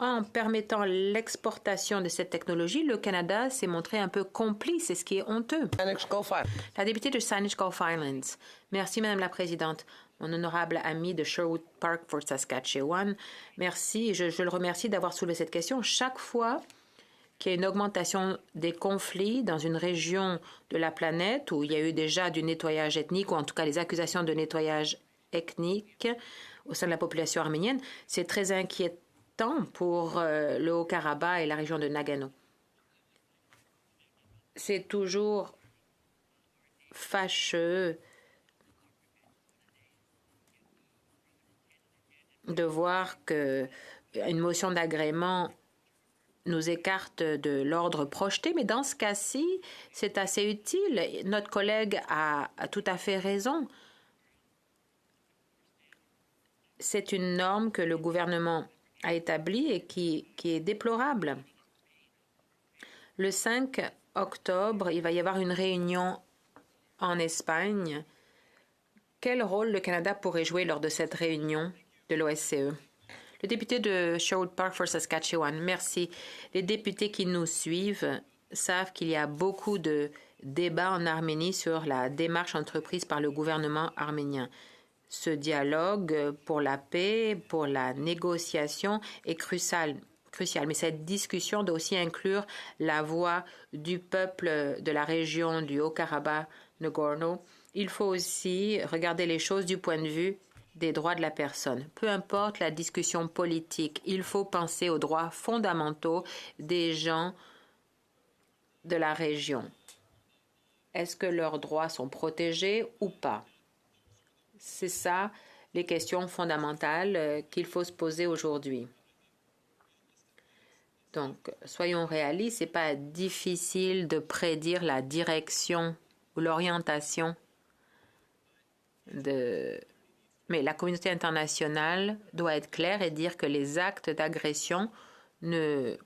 En permettant l'exportation de cette technologie, le Canada s'est montré un peu complice, c'est ce qui est honteux. La députée de Saanich Gulf Islands. Merci, Madame la Présidente. Mon honorable ami de Sherwood Park for Saskatchewan. Merci, je le remercie d'avoir soulevé cette question. Chaque fois qu'il y a une augmentation des conflits dans une région de la planète où il y a eu déjà du nettoyage ethnique, ou en tout cas les accusations de nettoyage ethnique au sein de la population arménienne, c'est très inquiétant pour le Haut-Karabakh et la région de Nagano. C'est toujours fâcheux de voir qu'une motion d'agrément nous écarte de l'ordre projeté, mais dans ce cas-ci, c'est assez utile. Notre collègue a tout à fait raison. C'est une norme que le gouvernement a établie et qui est déplorable. Le 5 octobre, il va y avoir une réunion en Espagne. Quel rôle le Canada pourrait jouer lors de cette réunion de l'OSCE? Le député de Sherwood Park for Saskatchewan, merci. Les députés qui nous suivent savent qu'il y a beaucoup de débats en Arménie sur la démarche entreprise par le gouvernement arménien. Ce dialogue pour la paix, pour la négociation est crucial. Mais cette discussion doit aussi inclure la voix du peuple de la région du Haut-Karabakh-Nagorno. Il faut aussi regarder les choses du point de vue des droits de la personne. Peu importe la discussion politique, il faut penser aux droits fondamentaux des gens de la région. Est-ce que leurs droits sont protégés ou pas? C'est ça les questions fondamentales qu'il faut se poser aujourd'hui. Donc, soyons réalistes, ce n'est pas difficile de prédire la direction ou l'orientation Mais la communauté internationale doit être claire et dire que les actes d'agression ne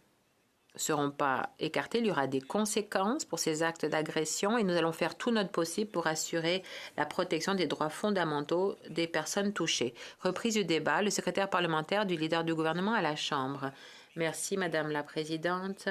seront pas écartés. Il y aura des conséquences pour ces actes d'agression et nous allons faire tout notre possible pour assurer la protection des droits fondamentaux des personnes touchées. Reprise du débat, le secrétaire parlementaire du leader du gouvernement à la Chambre. Merci, Madame la Présidente.